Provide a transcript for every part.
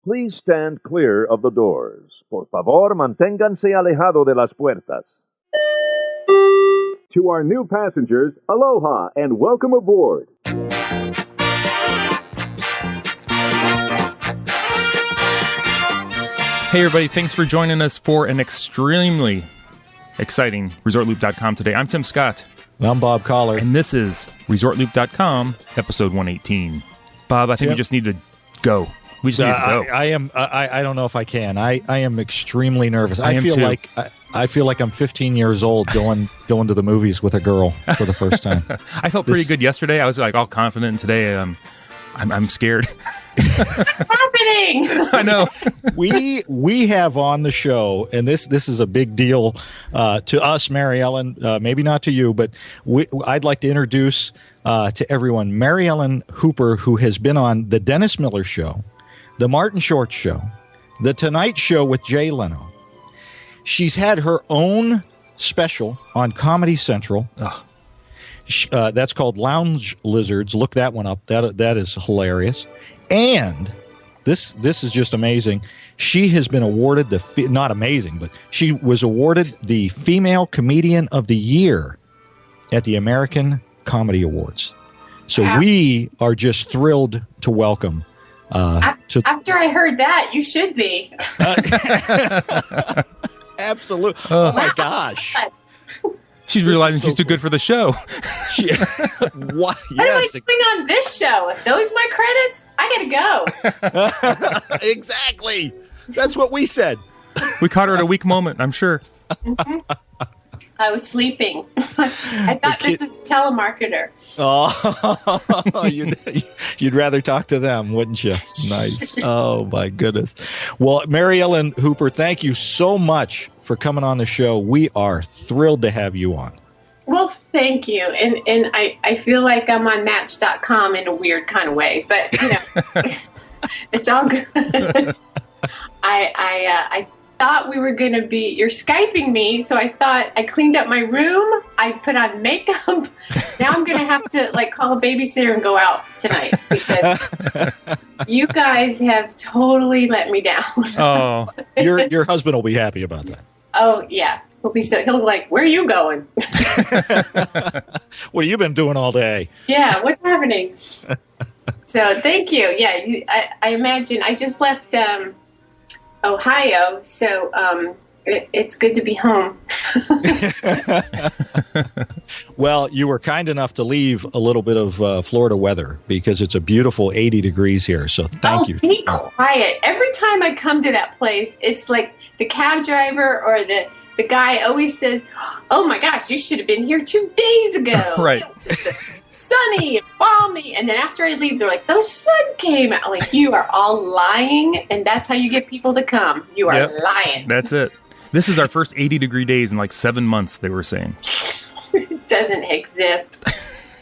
Please stand clear of the doors. Por favor, manténganse alejado de las puertas. To our new passengers, aloha and welcome aboard. Hey everybody, thanks for joining us for an extremely exciting ResortLoop.com today. I'm Tim Scott. I'm Bob Collar. And this is ResortLoop.com, episode 118. Bob, I think we just need to go. We just need to go. I don't know if I can. I am extremely nervous. I feel like I'm 15 years old going to the movies with a girl for the first time. I felt pretty good yesterday. I was like all confident, and today I'm scared. What's happening? I know. We have on the show, and this is a big deal to us, Maryellen. Maybe not to you, but I'd like to introduce to everyone Maryellen Hooper, who has been on the Dennis Miller Show, the Martin Short Show, the Tonight Show with Jay Leno. She's had her own special on Comedy Central. That's called Lounge Lizards. Look that one up. That is hilarious. And this is just amazing. She has been awarded not amazing, but she was awarded the Female Comedian of the Year at the American Comedy Awards. So we are just thrilled to welcome. After I heard that, you should be. Absolutely. Oh my gosh. She's realizing she's too good for the show. What? Yes. What am I doing on this show? If those are my credits, I gotta go. Exactly. That's what we said. We caught her at a weak moment, I'm sure. Mm-hmm. I was sleeping. I thought this was a telemarketer. Oh, you'd rather talk to them, wouldn't you? Nice. Oh, my goodness. Well, Maryellen Hooper, thank you so much for coming on the show. We are thrilled to have you on. Well, thank you. And I feel like I'm on Match.com in a weird kind of way. But, it's all good. I thought we were going to be, you're Skyping me, so I thought I cleaned up my room, I put on makeup. Now I'm going to have to call a babysitter and go out tonight because you guys have totally let me down. Oh, your husband will be happy about that. Oh yeah, he'll be like, where are you going? What have you been doing all day? Yeah, what's happening? So thank you. Yeah, I imagine I just left Ohio, so it's good to be home. Well, you were kind enough to leave a little bit of Florida weather because it's a beautiful 80 degrees here, so thank you. Be quiet. Every time I come to that place, it's like the cab driver or the guy always says, oh my gosh, you should have been here 2 days ago. Right. Sunny and balmy, and then after I leave, they're like, the sun came out. Like, you are all lying, and that's how you get people to come. You are lying. That's it. This is our first 80-degree days in 7 months, they were saying. It doesn't exist.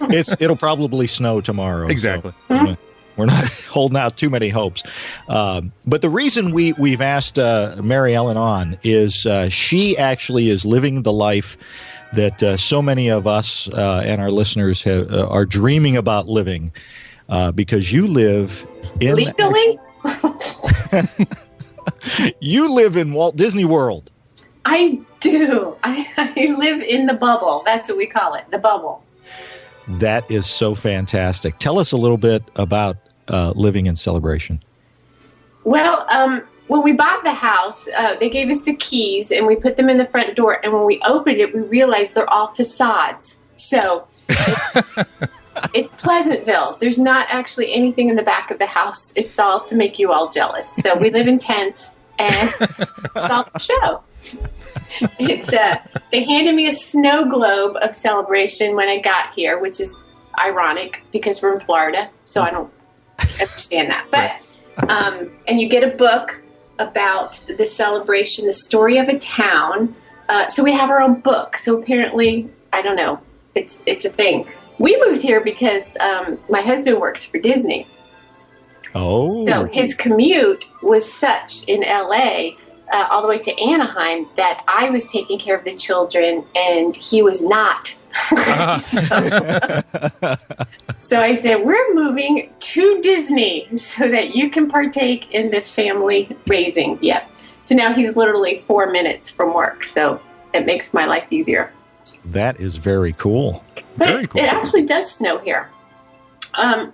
It'll probably snow tomorrow. Exactly. So we're not holding out too many hopes. But the reason we've asked Maryellen on is she actually is living the life that so many of us and our listeners are dreaming about living, because you live in legally. You live in Walt Disney World. I do. I live in the bubble. That's what we call it, the bubble. That is so fantastic. Tell us a little bit about living in Celebration. Well, when we bought the house, they gave us the keys and we put them in the front door. And when we opened it, we realized they're all facades. So it's Pleasantville. There's not actually anything in the back of the house. It's all to make you all jealous. So we live in tents and it's all for show. It's they handed me a snow globe of Celebration when I got here, which is ironic because we're in Florida. So I don't understand that. But and you get a book about the Celebration, the story of a town. So we have our own book. So apparently, I don't know, it's a thing. We moved here because my husband works for Disney. Oh. So his commute was such in L.A. All the way to Anaheim that I was taking care of the children and he was not. So I said, we're moving to Disney so that you can partake in this family raising. Yeah. So now he's literally 4 minutes from work. So it makes my life easier. That is very cool. But Very cool. it actually does snow here.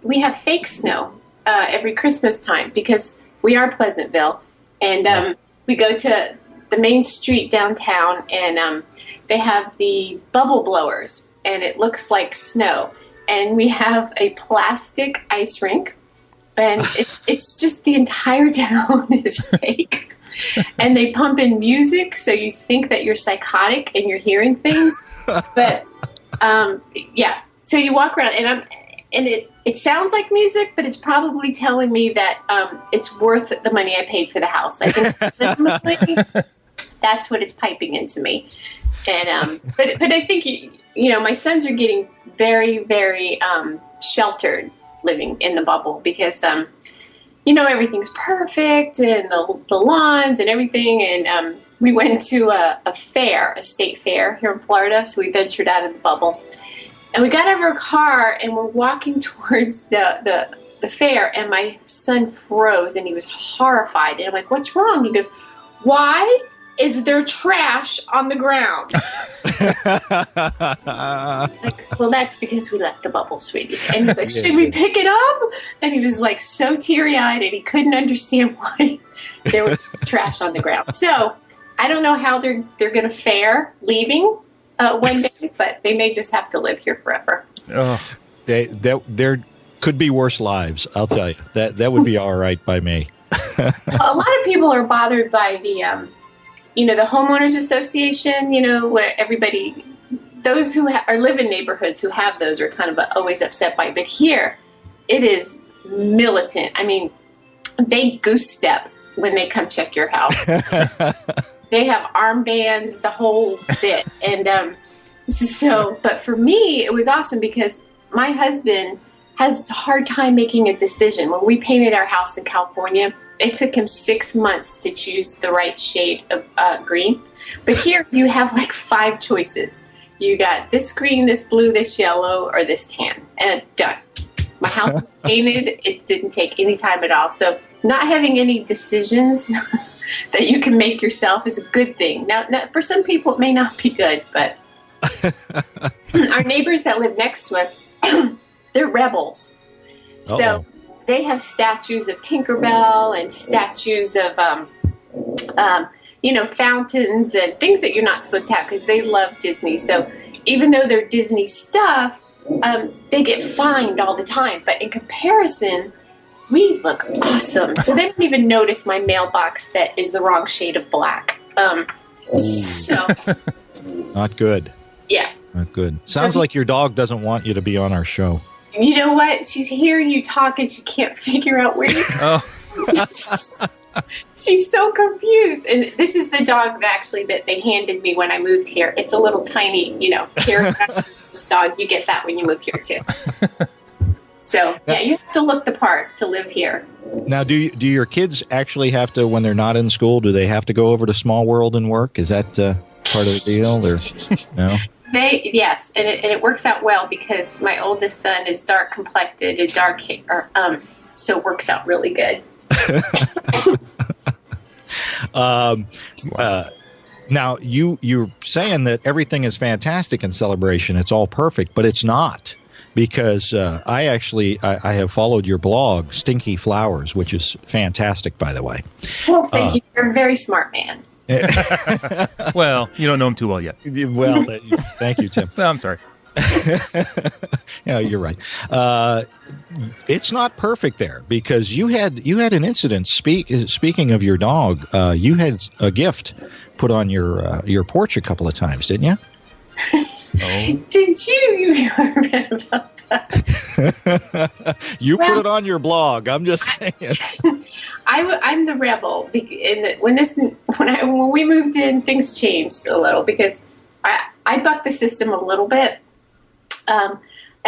We have fake snow every Christmas time because we are Pleasantville. And we go to the main street downtown, and they have the bubble blowers, and it looks like snow. And we have a plastic ice rink, and it's just the entire town is fake. And they pump in music, so you think that you're psychotic and you're hearing things. But yeah, so you walk around, and it sounds like music, but it's probably telling me that it's worth the money I paid for the house. I think that's what it's piping into me. And but I think you know, my sons are getting very, very sheltered living in the bubble because you know, everything's perfect and the lawns and everything. And we went to a fair, a state fair here in Florida, so we ventured out of the bubble. And we got out of our car and we're walking towards the fair, and my son froze and he was horrified. And I'm like, what's wrong? He goes, why is there trash on the ground? Like, well, that's because we left the bubble, sweetie. And he's like, should we pick it up? And he was like so teary-eyed, and he couldn't understand why there was trash on the ground. So I don't know how they're going to fare leaving one day, but they may just have to live here forever. Oh. There could be worse lives, I'll tell you. That would be all right by me. A lot of people are bothered by the you know, the homeowners association, you know, where everybody, those who live in neighborhoods who have those are kind of always upset by it. But here, it is militant. I mean, they goose step when they come check your house. They have armbands, the whole bit. And so, but for me, it was awesome because my husband has a hard time making a decision. When we painted our house in California, it took him 6 months to choose the right shade of green. But here you have like 5 choices. You got this green, this blue, this yellow, or this tan. And done. My house is painted. It didn't take any time at all. So not having any decisions that you can make yourself is a good thing. Now, for some people, it may not be good, but our neighbors that live next to us, they're rebels. Uh-oh. So they have statues of Tinkerbell and statues of, you know, fountains and things that you're not supposed to have because they love Disney. So even though they're Disney stuff, they get fined all the time. But in comparison, we look awesome. So they don't even notice my mailbox that is the wrong shade of black. So not good. Yeah. Not good. Sounds like your dog doesn't want you to be on our show. You know what? She's hearing you talk and she can't figure out where you go. She's so confused. And this is the dog that they handed me when I moved here. It's a little tiny, you know, dog. You get that when you move here too. So yeah, you have to look the part to live here. Now, do your kids actually have to, when they're not in school, do they have to go over to Small World and work? Is that part of the deal, or no? Yes, and it works out well because my oldest son is dark complected and dark hair, so it works out really good. Now you're saying that everything is fantastic in Celebration. It's all perfect, but it's not, because I have followed your blog, Stinky Flowers, which is fantastic, by the way. Well, thank you. You're a very smart man. Well, you don't know him too well yet. Well, thank you, Tim. No, I'm sorry. Yeah, you're right. It's not perfect there because you had an incident. Speaking of your dog, you had a gift put on your porch a couple of times, didn't you? Oh. Did you read about that? Put it on your blog. I'm just saying. I'm the rebel. When we moved in, things changed a little because I bucked the system a little bit. A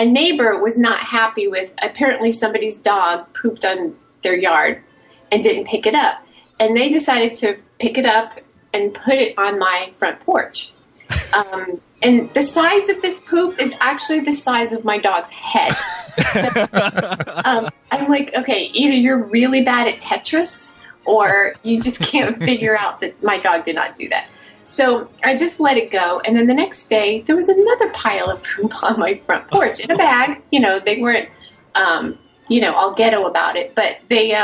neighbor was not happy with, apparently somebody's dog pooped on their yard and didn't pick it up. And they decided to pick it up and put it on my front porch. And the size of this poop is actually the size of my dog's head. So, I'm like, okay, either you're really bad at Tetris or you just can't figure out that my dog did not do that. So I just let it go. And then the next day, there was another pile of poop on my front porch in a bag. They weren't, all ghetto about it, but they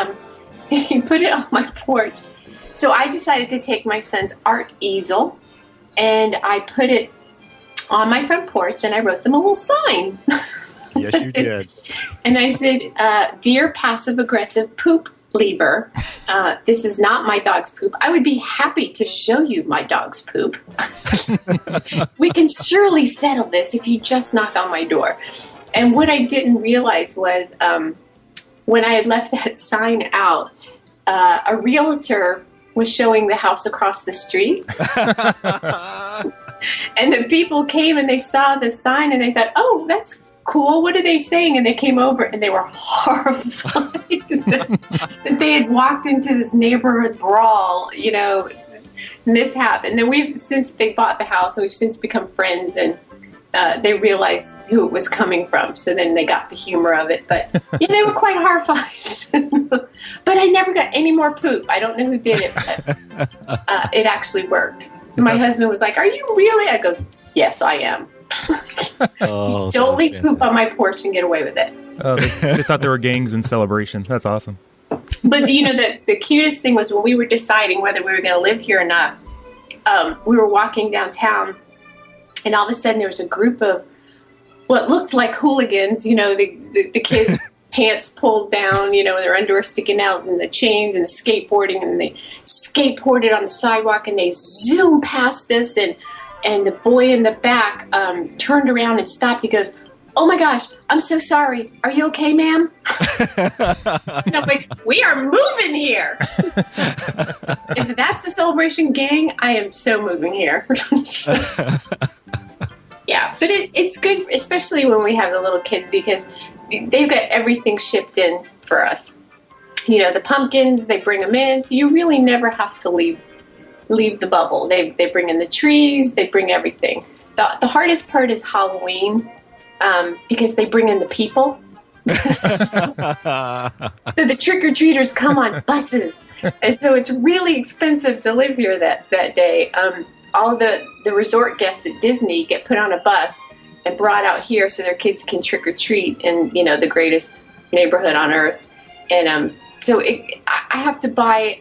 put it on my porch. So I decided to take my son's art easel and I put it on my front porch and I wrote them a little sign. Yes, you did. And I said, "Dear passive-aggressive poop lever, this is not my dog's poop. I would be happy to show you my dog's poop. We can surely settle this if you just knock on my door." And what I didn't realize was when I had left that sign out, a realtor was showing the house across the street. And the people came and they saw the sign and they thought, "Oh, that's cool. What are they saying?" And they came over and they were horrified that they had walked into this neighborhood brawl, mishap. And then since they bought the house, and we've since become friends, and they realized who it was coming from. So then they got the humor of it. But they were quite horrified. But I never got any more poop. I don't know who did it, but it actually worked. And my husband was like, "Are you really?" I go, "Yes, I am." Don't leave poop on my porch and get away with it. They thought there were gangs in celebration. That's awesome. But the cutest thing was when we were deciding whether we were going to live here or not, we were walking downtown and all of a sudden there was a group of what looked like hooligans, the kids pants pulled down, their underwear sticking out and the chains and the skateboarding, and they skateboarded on the sidewalk and they zoomed past us, and the boy in the back turned around and stopped. He goes, "Oh my gosh, I'm so sorry. Are you okay, ma'am?" And I'm like, "We are moving here." If that's a celebration gang, I am so moving here. Yeah, but it's good, especially when we have the little kids, because they've got everything shipped in for us. The pumpkins, they bring them in, so you really never have to leave the bubble. They bring in the trees, they bring everything. The hardest part is Halloween, because they bring in the people. So the trick-or-treaters come on buses, and so it's really expensive to live here that day. All the resort guests at Disney get put on a bus and brought out here so their kids can trick-or-treat in the greatest neighborhood on earth. And so I have to buy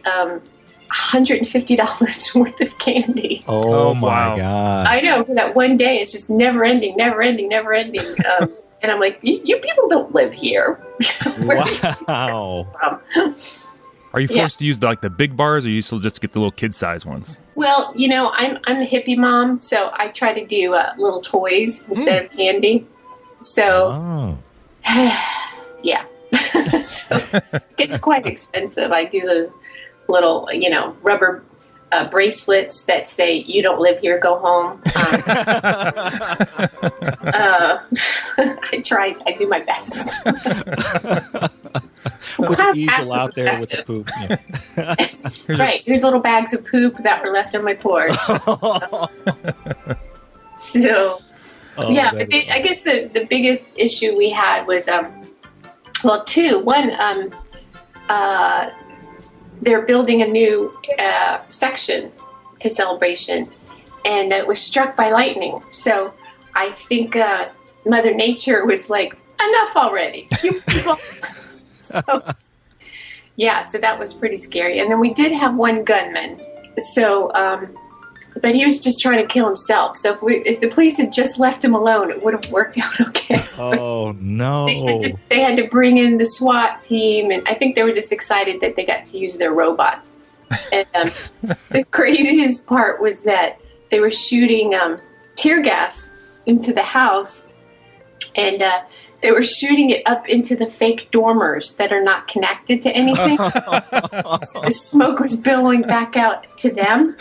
$150 worth of candy. Oh my God! I know, for that one day. It's just never ending. And I'm like, you people don't live here. Wow. Are you forced to use the big bars, or you still just get the little kid size ones? Well, I'm a hippie mom, so I try to do little toys instead of candy. So, yeah. So it's quite expensive. I do those little, rubber bracelets that say, "You don't live here, go home." I do my best. Put the easel out there with the poop. Yeah. Right. Here's little bags of poop that were left on my porch. So, yeah, but I guess the biggest issue we had was, two. One, they're building a new section to Celebration, and it was struck by lightning. So I think Mother Nature was like, "Enough already, you people." So that was pretty scary. And then we did have one gunman. So, but he was just trying to kill himself. So if the police had just left him alone, it would have worked out okay. Oh, no. They had to bring in the SWAT team, and I think they were just excited that they got to use their robots. And the craziest part was that they were shooting tear gas into the house, and they were shooting it up into the fake dormers that are not connected to anything. So the smoke was billowing back out to them.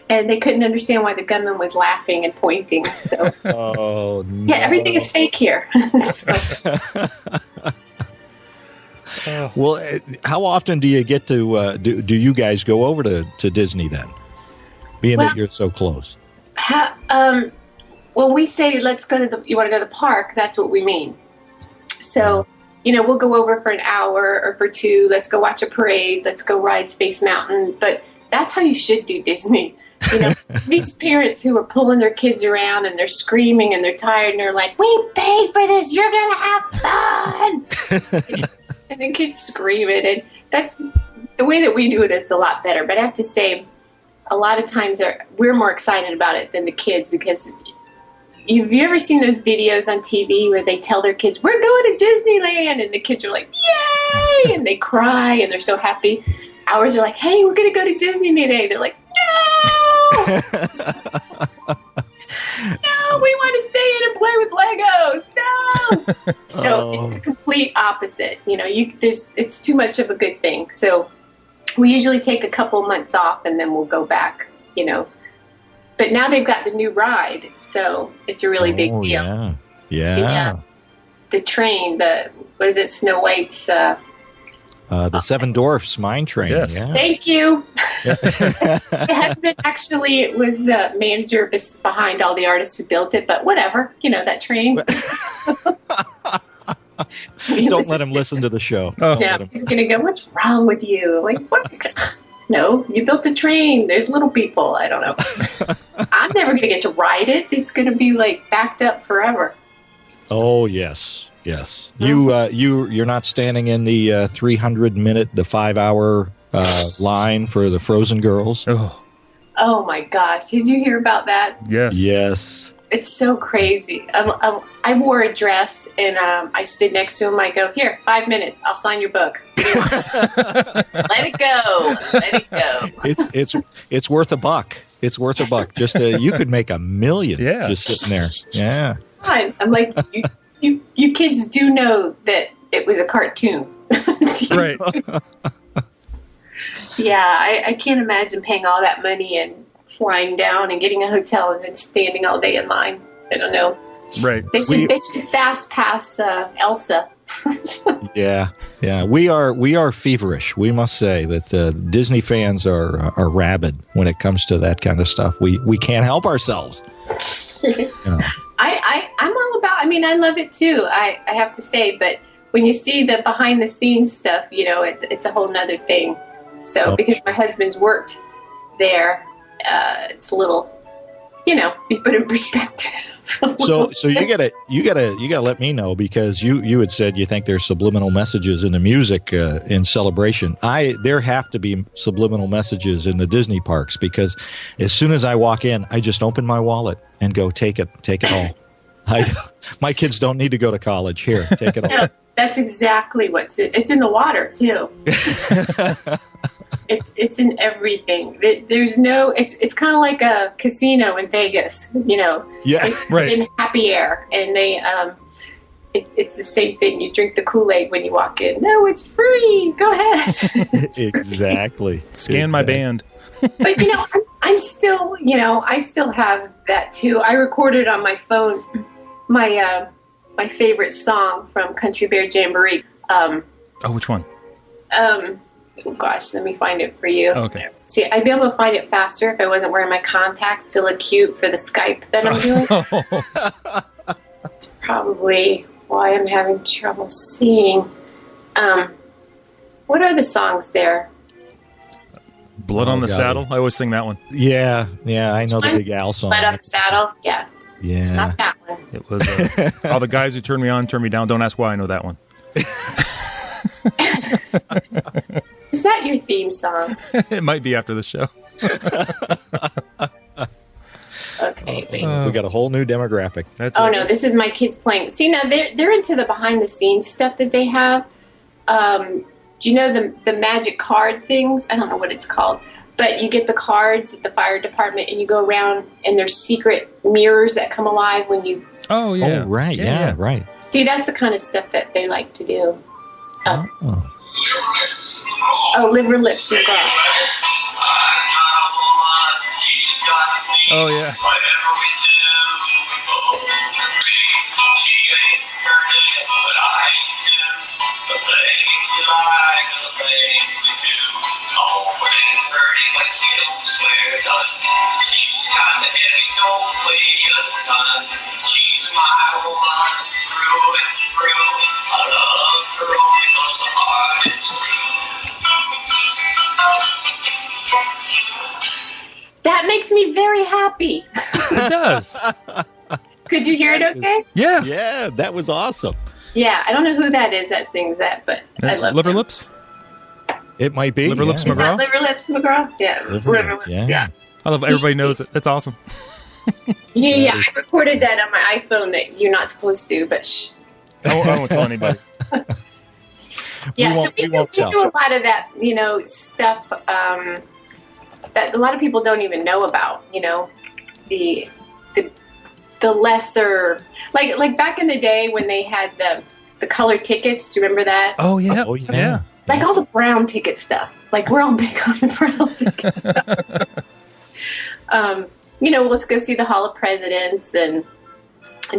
And they couldn't understand why the gunman was laughing and pointing. So, no. Yeah, everything is fake here. Well, how often do you get to, do you guys go over to Disney then? Being that you're so close. When we say you want to go to the park, that's what we mean. So, we'll go over for an hour or for 2. Let's go watch a parade. Let's go ride Space Mountain. But that's how you should do Disney. These parents who are pulling their kids around and they're screaming and they're tired and they're like, we paid for this. You're going to have fun. And the kids screaming. And that's the way that we do it is a lot better. But I have to say, a lot of times we're more excited about it than the kids, because have you ever seen those videos on TV where they tell their kids, we're going to Disneyland, and the kids are like, yay, and they cry and they're so happy. Ours are like, hey, we're going to go to Disney today. They're like, no, no, we want to stay in and play with Legos. No. So It's a complete opposite. It's too much of a good thing. So we usually take a couple months off and then we'll go back, But now they've got the new ride, so it's a really big deal. Yeah. The train, what is it, Snow White's... the Seven Dwarfs Mine Train. Yes. Yeah. Thank you. My husband actually was the manager behind all the artists who built it, but whatever, that train. Don't let him listen to the show. Yeah, he's going to go, what's wrong with you? Like, what? No, you built a train. There's little people. I don't know. I'm never going to get to ride it. It's going to be backed up forever. Oh, yes. Yes. You're not standing in the 300-minute, the 5-hour line for the Frozen Girls. Oh my gosh! Did you hear about that? Yes. Yes. It's so crazy. I wore a dress and I stood next to him. I go, here, 5 minutes. I'll sign your book. Let it go. Let it go. It's worth $1. It's worth $1. Just you could make $1 million. Yeah. Just sitting there. Yeah. I'm like, you kids do know that it was a cartoon. Right. Yeah, I can't imagine paying all that money and flying down and getting a hotel and then standing all day in line. I don't know. Right. They should fast pass Elsa. Yeah. We are feverish. We must say that Disney fans are rabid when it comes to that kind of stuff. We can't help ourselves. I'm all about. I love it too. I have to say, but when you see the behind the scenes stuff, it's a whole nother thing. So because my husband's worked there, it's a little, you put in perspective. So you gotta let me know, because you had said you think there's subliminal messages in the music in Celebration. There have to be subliminal messages in the Disney parks, because as soon as I walk in, I just open my wallet and go, take it all. My kids don't need to go to college. Here, take it all. No, that's exactly it's in the water too. It's in everything. There's no. It's kind of like a casino in Vegas. Yeah, it's in Happy Air, and they it's the same thing. You drink the Kool-Aid when you walk in. No, it's free. Go ahead. Exactly. Scan my band. But I'm still. I still have that too. I recorded on my phone my favorite song from Country Bear Jamboree. Which one? Oh gosh, let me find it for you. Okay. See, I'd be able to find it faster if I wasn't wearing my contacts to look cute for the Skype that I'm doing. It's probably why I'm having trouble seeing. What are the songs there? Blood on the Saddle. I always sing that one. Yeah, I know the Big Al song. Blood on the Saddle. Yeah. It's not that one. It was all the guys who turn me on, turn me down. Don't ask why I know that one. Is that your theme song? It might be after the show. Okay, we got a whole new demographic. No, this is my kids playing. See, now they're into the behind the scenes stuff that they have. Do you know the magic card things? I don't know what it's called, but you get the cards at the fire department and you go around and there's secret mirrors that come alive when you. Oh yeah. Oh right, yeah, right. See, that's the kind of stuff that they like to do. Liver Lips McGraw. Oh yeah. That makes me very happy. It does. Could you hear it okay? Yeah. Yeah, that was awesome. Yeah, I don't know who that is that sings that, but I love Liver them. Lips? It might be. Liver Lips yeah. Is that McGraw? Liver Lips McGraw? Yeah. Liver Lips, yeah. I love everybody knows it. That's awesome. Yeah, is- I recorded that on my iPhone that you're not supposed to, but shh. I won't tell anybody. Yeah, so we we won't do tell. a lot of that, stuff that a lot of people don't even know about, the lesser, like back in the day when they had the color tickets. Do you remember that? Oh, yeah. Oh, yeah. Yeah. Like all the brown ticket stuff. Like we're all big on the brown ticket stuff. Let's go see the Hall of Presidents and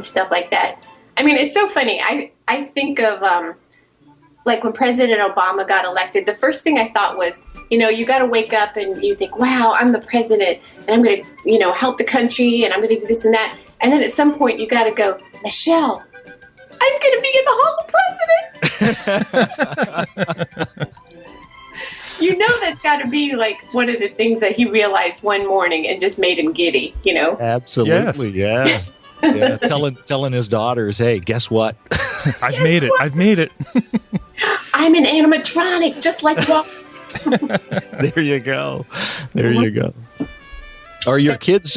stuff like that. I mean, it's so funny. I think of like when President Obama got elected, the first thing I thought was, you got to wake up and you think, wow, I'm the president and I'm going to, help the country and I'm going to do this and that. And then at some point you got to go, Michelle, I'm going to be in the Hall of Presidents. That's got to be like one of the things that he realized one morning and just made him giddy, Absolutely, Yes. yeah. Telling his daughters, hey, guess what? I've Guess made it. what? I've made it. I'm an animatronic, just like Walt. There you go. There you go. Are your kids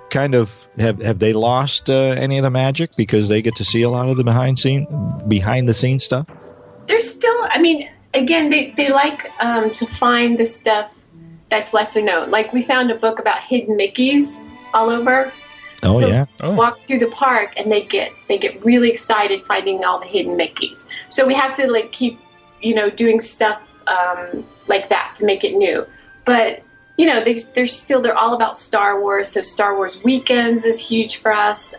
kind of have they lost any of the magic because they get to see a lot of the behind the scenes stuff? They're still, again, they like to find the stuff that's lesser known. Like we found a book about hidden Mickeys all over. Oh, So yeah. Oh. walk through the park and they get really excited finding all the hidden Mickeys. So we have to keep doing stuff like that to make it new. But they're all about Star Wars. So Star Wars weekends is huge for us.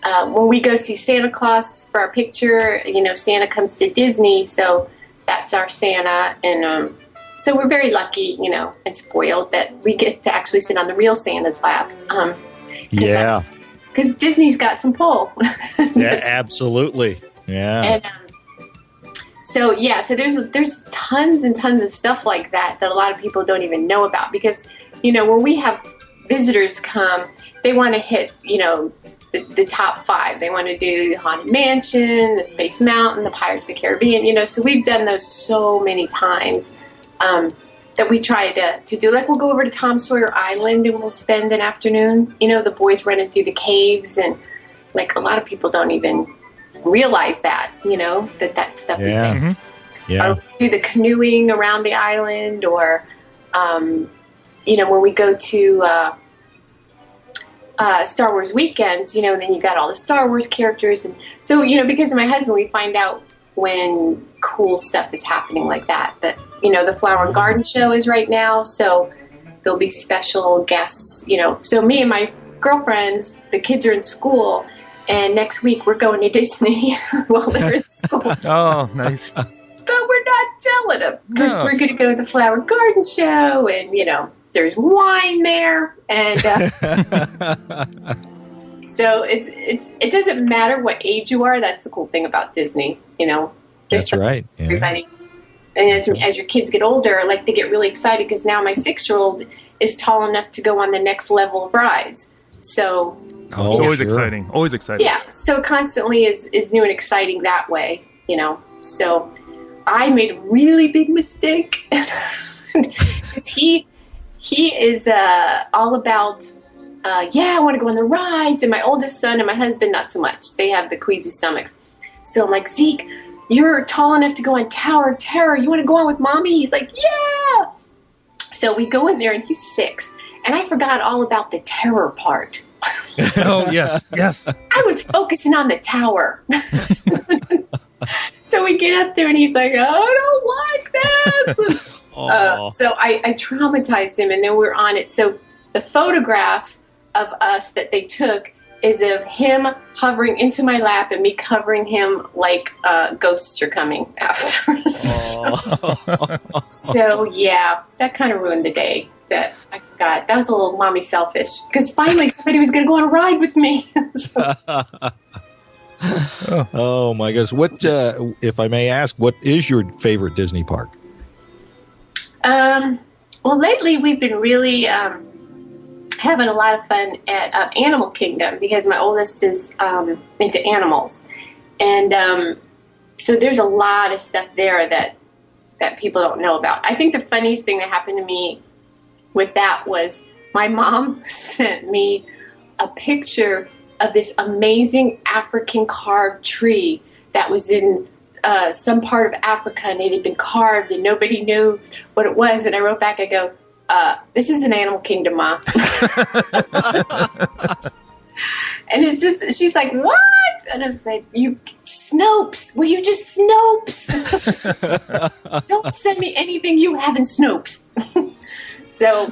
When we go see Santa Claus for our picture, Santa comes to Disney, so that's our Santa. And so we're very lucky, and spoiled that we get to actually sit on the real Santa's lap. Yeah. Because Disney's got some pull. Yeah, absolutely. Yeah. And so there's tons and tons of stuff like that a lot of people don't even know about because, when we have visitors come, they want to hit, the top 5. They want to do the Haunted Mansion, the Space Mountain, the Pirates of the Caribbean, so we've done those so many times that we try to do. Like we'll go over to Tom Sawyer Island and we'll spend an afternoon, the boys running through the caves and a lot of people don't even realize that, that stuff is there. Mm-hmm. Yeah. Or do the canoeing around the island or, when we go to Star Wars weekends, then you got all the Star Wars characters. And so, because of my husband, we find out when cool stuff is happening like that, the Flower and Garden Show is right now. So there'll be special guests, So me and my girlfriends, the kids are in school. And next week we're going to Disney while they're in school. Oh, nice. But we're not telling them because No. we're going to go to the Flower Garden Show and, there's wine there. And so it doesn't matter what age you are. That's the cool thing about Disney, There's That's something right. for Yeah. everybody. And as your kids get older, they get really excited because now my 6-year-old is tall enough to go on the next level of rides. So Oh, It's always sure. exciting. Always exciting. yeah, so constantly is new and exciting that way, So I made a really big mistake. 'Cause he is all about, I want to go on the rides. And my oldest son and my husband, not so much. They have the queasy stomachs. So I'm like, Zeke, you're tall enough to go on Tower of Terror. You want to go on with Mommy? He's like, yeah. So we go in there and he's 6. And I forgot all about the terror part. Oh, yes. Yes. I was focusing on the tower. So we get up there and he's like, I don't like this. So I traumatized him and then we're on it. So the photograph of us that they took is of him hovering into my lap and me covering him like ghosts are coming after us. So yeah, that kind of ruined the day. That I forgot. That was a little mommy selfish because finally somebody was going to go on a ride with me. So, Oh my goodness! What, if I may ask, what is your favorite Disney park? Well, lately we've been really having a lot of fun at Animal Kingdom because my oldest is into animals. And so there's a lot of stuff there that people don't know about. I think the funniest thing that happened to me with that was my mom sent me a picture of this amazing African carved tree that was in some part of Africa, and it had been carved and nobody knew what it was. And I wrote back, I go, this is an Animal Kingdom, Mom. And it's just, she's like, what? And I was like, you Snopes, will you just Snopes? Don't send me anything you have in Snopes. So,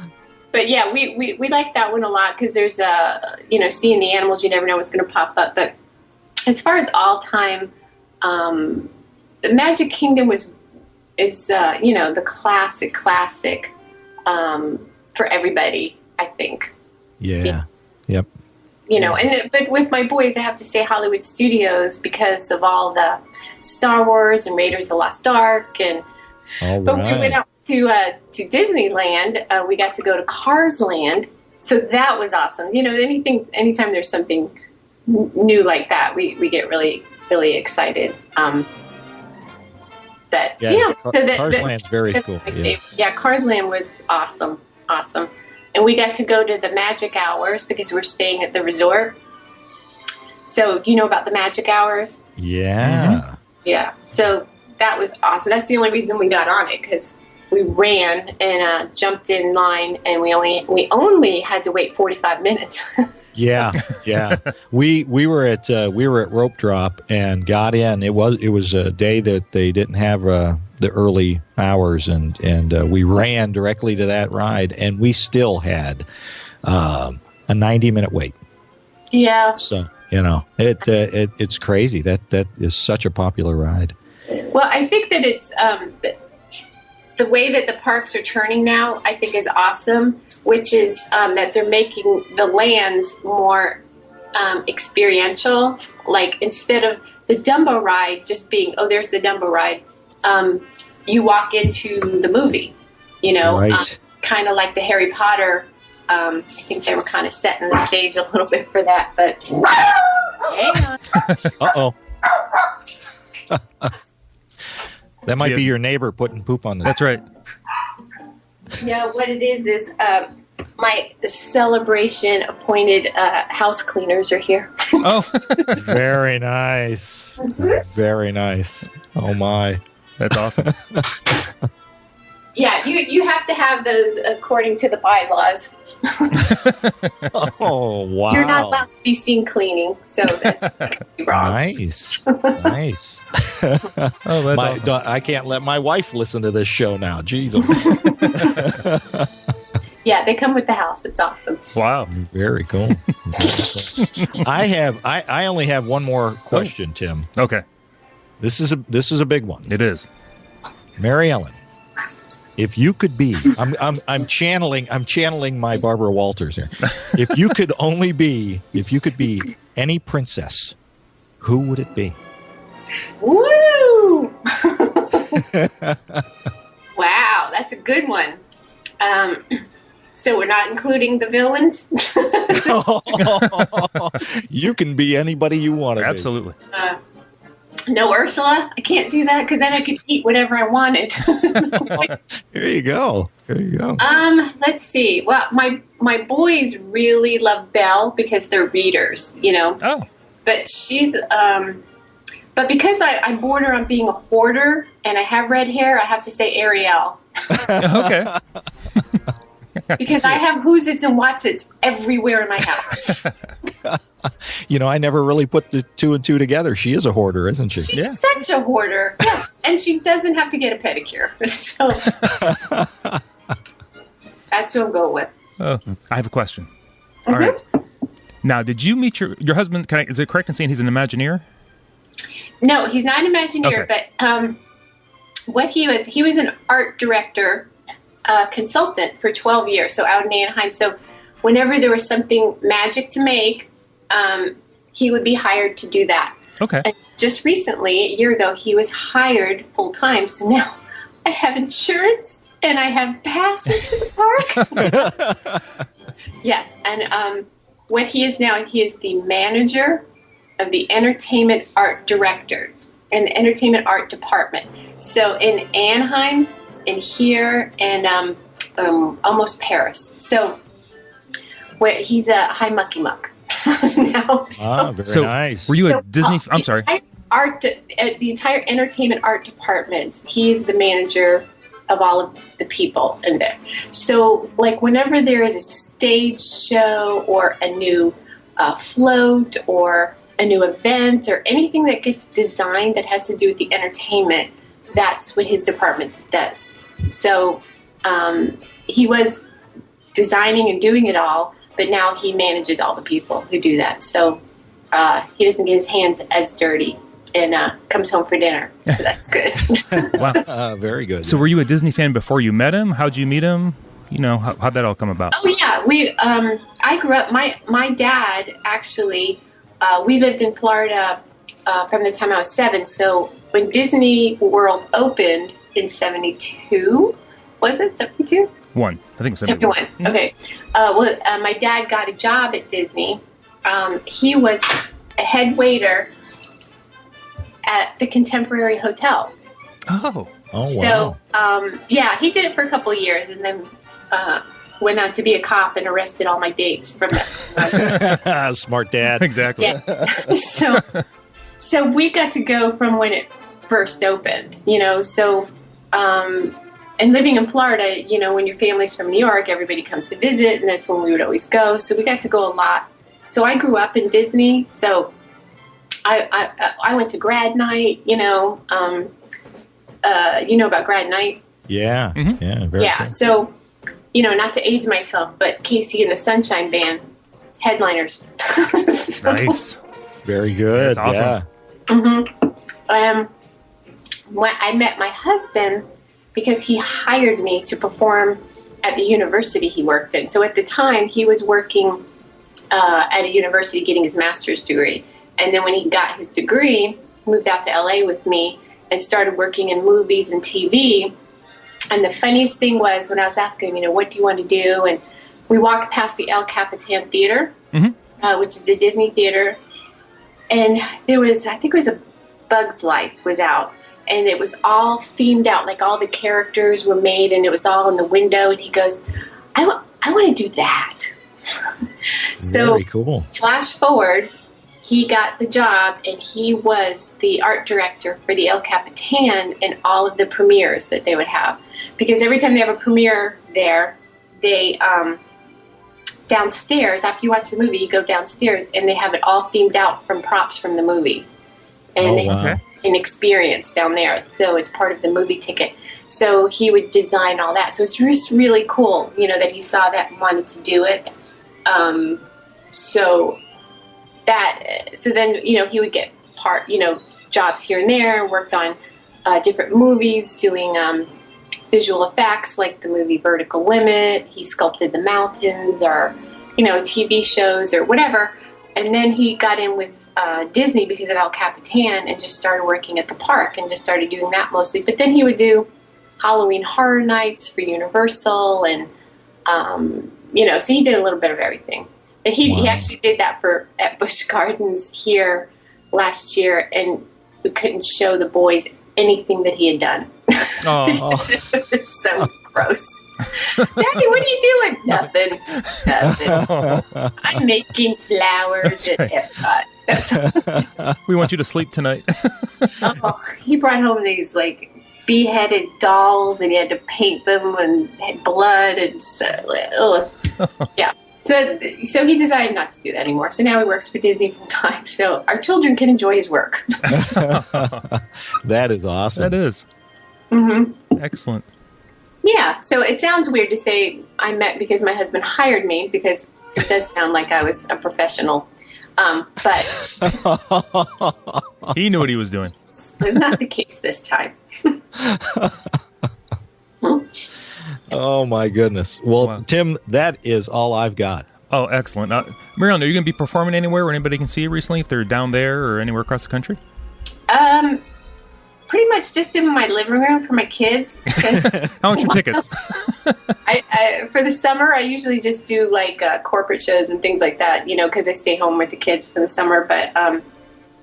but yeah, we like that one a lot because there's seeing the animals, you never know what's going to pop up. But as far as all time, the Magic Kingdom is the classic for everybody, I think. Yeah. Yep. But with my boys, I have to say Hollywood Studios because of all the Star Wars and Raiders of the Lost Ark, and but we went out to Disneyland. We got to go to Cars Land, so that was awesome. Anytime there's something new like that, we get really really excited. So Cars Land's very cool. Yeah, Cars Land was awesome. And we got to go to the magic hours because we're staying at the resort. So do you know about the magic hours? Yeah. Mm-hmm. Yeah. So that was awesome. That's the only reason we got on it, because we ran and jumped in line, and we only had to wait 45 minutes. Yeah. We were at Rope Drop and got in. It was a day that they didn't have the early hours, and we ran directly to that ride, and we still had a 90-minute wait. Yeah. So it's crazy. That is such a popular ride. Well, I think that it's the way that the parks are turning now, I think, is awesome, which is that they're making the lands more experiential. Like, instead of the Dumbo ride just being, there's the Dumbo ride, you walk into the movie, right. Kind of like the Harry Potter. I think they were kind of setting the stage a little bit for that, but hang on. Uh-oh. That might be your neighbor putting poop on the... That's right. No, what it is my celebration appointed house cleaners are here. Oh. Very nice. Very nice. Oh, my. That's awesome. Yeah, you have to have those according to the bylaws. Oh, wow. You're not allowed to be seen cleaning, so that's wrong. Nice. Oh, that's awesome. I can't let my wife listen to this show now. Jeez. Yeah, they come with the house. It's awesome. Wow. Very cool. I only have one more question, Tim. Okay. This is a big one. It is. Maryellen, if you could be, I'm channeling my Barbara Walters here. If you could be any princess, who would it be? Woo! Wow, that's a good one. So we're not including the villains? You can be anybody you want to be. Absolutely. No, Ursula. I can't do that because then I could eat whatever I wanted. There you go. Let's see. Well, my boys really love Belle because they're readers, Oh. But she's but because I border on being a hoarder and I have red hair, I have to say Ariel. Okay. Because I have Who's-Its and What's-Its everywhere in my house. I never really put the two and two together. She is a hoarder, isn't she? She's such a hoarder. Yes. And she doesn't have to get a pedicure. So that's what I'll go with. Oh, I have a question. All right. Now, did you meet your husband? Is it correct in saying he's an Imagineer? No, he's not an Imagineer, okay. But what he was an art director consultant for 12 years, so out in Anaheim. So whenever there was something magic to make, he would be hired to do that. Okay. And just recently, a year ago, he was hired full time. So now I have insurance and I have passes to the park. Yes, and what he is now, he is the manager of the entertainment art directors and the entertainment art department. So in Anaheim, and here, and almost Paris. So where he's a high mucky muck now. Very nice. Were you a Disney? I'm sorry. The entire entertainment art departments. He is the manager of all of the people in there. So, like, whenever there is a stage show or a new float or a new event or anything that gets designed that has to do with the entertainment, that's what his department does. So, he was designing and doing it all, but now he manages all the people who do that. So, he doesn't get his hands as dirty. And comes home for dinner, so that's good. Wow, very good. So, were you a Disney fan before you met him? How'd you meet him? You know, how'd that all come about? Oh yeah, I grew up. My dad actually. We lived in Florida from the time I was 7. So when Disney World opened in 72, was it 72? I think it was 71. Mm-hmm. Okay. My dad got a job at Disney. He was a head waiter at the Contemporary Hotel. Oh, wow. So, he did it for a couple of years and then went on to be a cop and arrested all my dates from that. Smart dad. Exactly. Yeah. So we got to go from when it first opened, so, and living in Florida, when your family's from New York, everybody comes to visit, and that's when we would always go. So we got to go a lot. So I grew up in Disney, so I went to grad night, about grad night? Yeah. Mm-hmm. Yeah. Very cool. So, not to age myself, but Casey and the Sunshine Band, headliners. Nice. Very good. That's awesome. Yeah. Mm-hmm. When I met my husband because he hired me to perform at the university he worked in. So at the time, he was working at a university getting his master's degree. And then when he got his degree, moved out to LA with me and started working in movies and TV. And the funniest thing was when I was asking him, what do you want to do? And we walked past the El Capitan Theater, which is the Disney theater. And there was, I think it was a Bug's Life was out. And it was all themed out, like all the characters were made and it was all in the window. And he goes, I want to do that. So very cool. Flash forward, he got the job and he was the art director for the El Capitan and all of the premieres that they would have. Because every time they have a premiere there, they, downstairs, after you watch the movie, you go downstairs and they have it all themed out from props from the movie. And they have an experience down there. So it's part of the movie ticket. So he would design all that. So it's just really cool, that he saw that and wanted to do it. So then, he would get jobs here and there, worked on different movies, doing visual effects like the movie Vertical Limit. He sculpted the mountains or, TV shows or whatever. And then he got in with Disney because of El Capitan and just started working at the park and just started doing that mostly. But then he would do Halloween Horror Nights for Universal and, so he did a little bit of everything. And he actually did that at Busch Gardens here last year, and we couldn't show the boys anything that he had done. Oh. It was so gross. Daddy, what are you doing? Nothing. I'm making flowers at Epcot. We want you to sleep tonight. He brought home these beheaded dolls, and he had to paint them and had blood and yeah. So he decided not to do that anymore. So now he works for Disney full time. So our children can enjoy his work. That is awesome. That is. Mm-hmm. Excellent. Yeah. So it sounds weird to say I met because my husband hired me, because it does sound like I was a professional. But he knew what he was doing. It's not the case this time. Oh, my goodness. Well, Wow. Tim, that is all I've got. Oh, excellent. Maryellen, are you going to be performing anywhere where anybody can see you recently if they're down there or anywhere across the country? Pretty much just in my living room for my kids. How much are tickets? I for the summer, I usually just do like corporate shows and things like that, because I stay home with the kids for the summer. But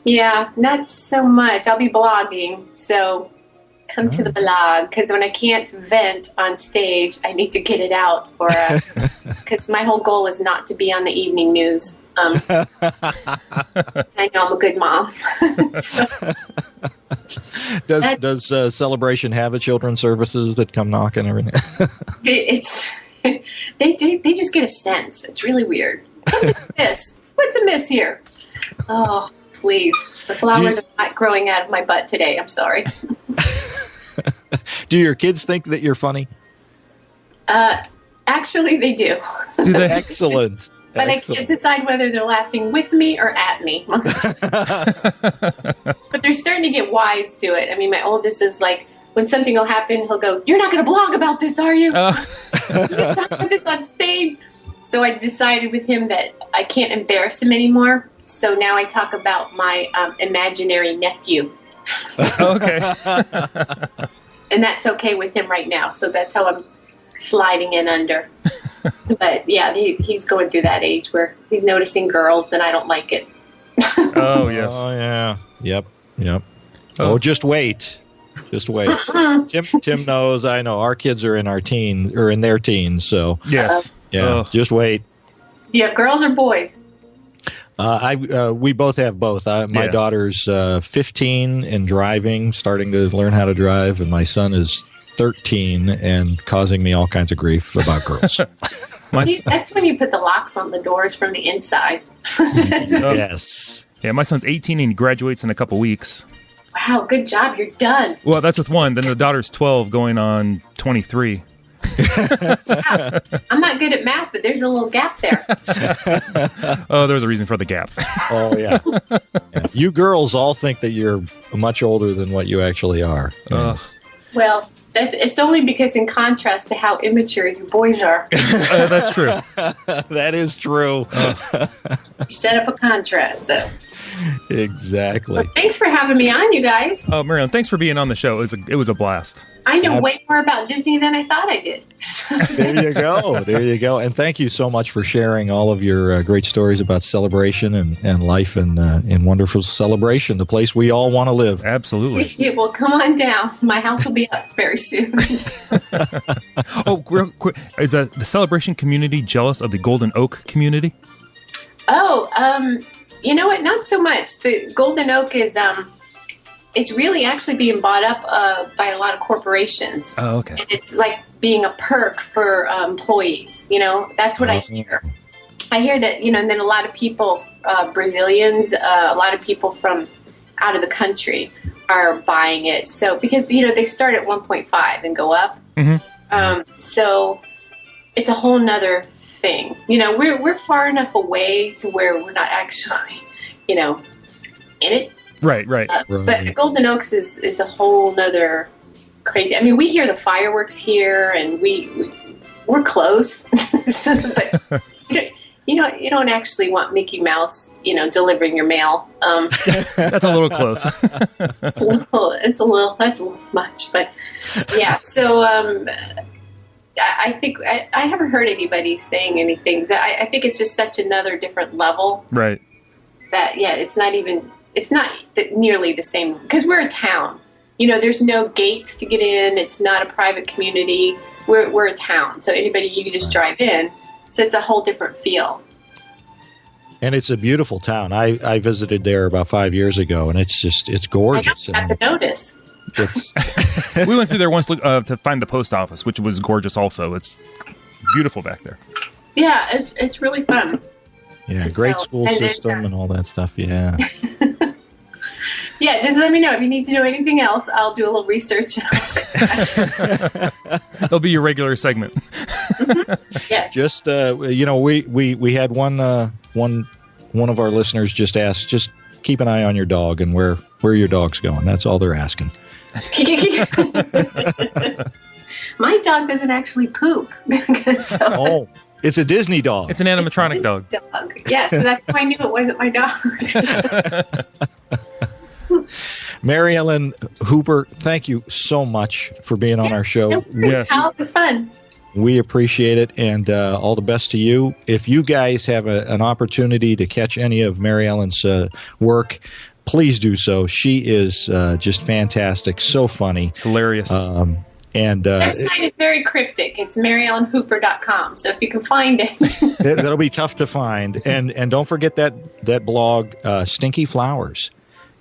yeah, not so much. I'll be blogging, so come to the blog, because when I can't vent on stage, I need to get it out, or because my whole goal is not to be on the evening news. I know I'm a good mom. Does Celebration have a children's services that come knocking every night? They just get a sense. It's really weird. What's amiss here? Oh, please. The flowers are not growing out of my butt today. I'm sorry. Do your kids think that you're funny? Actually, they do. Do they? Excellent. But I can't decide whether they're laughing with me or at me most of the time. But they're starting to get wise to it. I mean, my oldest is like, when something will happen, he'll go, "You're not going to blog about this, are you? You're going to talk about this on stage." So I decided with him that I can't embarrass him anymore. So now I talk about my imaginary nephew. Okay. And that's okay with him right now. So that's how I'm sliding in under. But yeah, he's going through that age where he's noticing girls, and I don't like it. Oh, yes. Oh, yeah. Yep. Oh, just wait. Tim knows. I know. Our kids are in their teens. So Yes. yeah, just wait. Do you have girls or boys? We both have both. My daughter's 15 and driving, starting to learn how to drive, and my son is 13 and causing me all kinds of grief about girls. See, that's when you put the locks on the doors from the inside. Yes. Yeah, my son's 18 and he graduates in a couple weeks. Wow, good job. You're done. Well, that's with one. Then the daughter's 12 going on 23. Wow. I'm not good at math, but there's a little gap there. Oh, there's a reason for the gap. Oh, yeah. You girls all think that you're much older than what you actually are. Yes. Well, it's only because in contrast to how immature you boys are. That's true. That is true. You set up a contrast, so. Exactly. Well, thanks for having me on, you guys. Oh, Maryellen, thanks for being on the show. It was a blast. I know way more about Disney than I thought I did. There you go. And thank you so much for sharing all of your great stories about Celebration and life in wonderful Celebration, the place we all want to live. Absolutely. Yeah, well, come on down. My house will be up very soon. Oh, real quick. Is the Celebration community jealous of the Golden Oak community? Oh, you know what? Not so much. The Golden Oak is it's really actually being bought up by a lot of corporations. Oh, okay. And it's like being a perk for employees. That's what I hear. I hear that, and then a lot of people, Brazilians, a lot of people from out of the country are buying it. So because, they start at 1.5 and go up. Mm-hmm. So it's a whole nother thing. We're far enough away to where we're not actually, in it. Right. But Golden Oaks is a whole nother crazy. I mean, we hear the fireworks here, and we're close. But you don't actually want Mickey Mouse, delivering your mail. That's a little close. That's a little much, but yeah. So I think I haven't heard anybody saying anything. I think it's just such another different level. Right. That it's not nearly the same, because we're a town. There's no gates to get in. It's not a private community. We're a town, so you can just drive in. So it's a whole different feel. And it's a beautiful town. I visited there about 5 years ago, and it's gorgeous. I have to notice. We went through there once to find the post office, which was gorgeous also. It's beautiful back there. Yeah, it's really fun. Yeah, great school system and all that stuff, yeah. Yeah, just let me know if you need to know anything else. I'll do a little research. That'll be your regular segment. Mm-hmm. Yes. Just we had one of our listeners just asked, just keep an eye on your dog and where your dog's going. That's all they're asking. My dog doesn't actually poop. Oh. It's a Disney dog. It's an animatronic dog. Yes, so that's how I knew it wasn't my dog. Maryellen Hooper, thank you so much for being on our show. Yes. It was fun. We appreciate it, and all the best to you. If you guys have an opportunity to catch any of Maryellen's work, please do so. She is just fantastic, so funny. Hilarious. And their site is very cryptic. It's MarylellenHooper.com. So if you can find it, that'll be tough to find. And don't forget that blog, Stinky Flowers.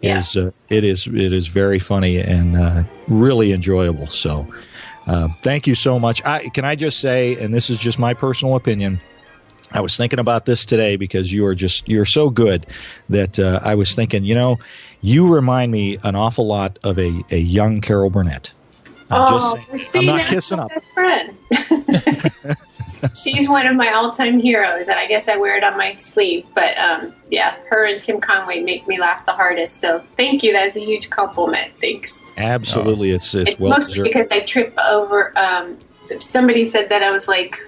Yeah. It is very funny and really enjoyable. So thank you so much. Can I just say, and this is just my personal opinion, I was thinking about this today because you're so good that I was thinking, you remind me an awful lot of a young Carol Burnett. I'm just saying. See, I'm not kissing my up. best friend. She's one of my all-time heroes, and I guess I wear it on my sleeve. But yeah, her and Tim Conway make me laugh the hardest. So thank you. That's a huge compliment. Thanks. Absolutely, it's it's well mostly deserved. because I trip over. Somebody said that I was like,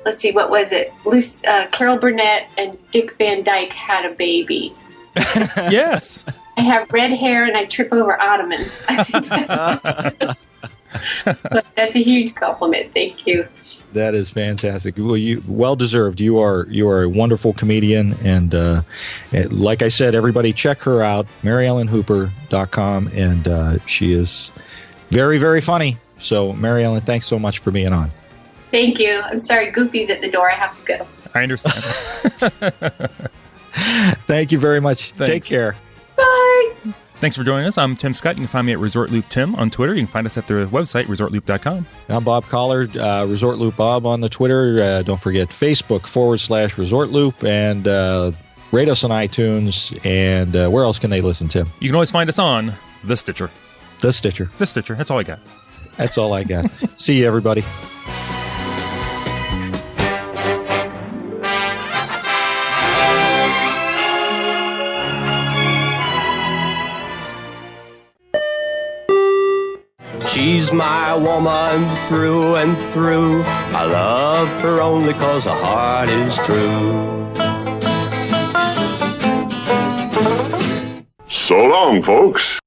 let's see, what was it? Carol Burnett and Dick Van Dyke had a baby. Yes. I have red hair and I trip over ottomans. I think but that's a huge compliment. Thank you. That is fantastic. Well deserved. You are a wonderful comedian, and like I said, everybody check her out, MarylellenHooper.com, and she is very, very funny. So, Maryellen, thanks so much for being on. Thank you. I'm sorry, Goofy's at the door. I have to go. I understand. Thank you very much. Thanks. Take care. Bye. Thanks for joining us. I'm Tim Scott. You can find me at ResortLoop.Tim on Twitter. You can find us at the website, ResortLoop.com. I'm Bob Collard, Resort Loop Bob on the Twitter. Don't forget Facebook.com/Resort Loop, and rate us on iTunes. And where else can they listen, Tim? You can always find us on The Stitcher. The Stitcher. The Stitcher. That's all I got. That's all I got. See you, everybody. She's my woman through and through. I love her only 'cause her heart is true. So long, folks.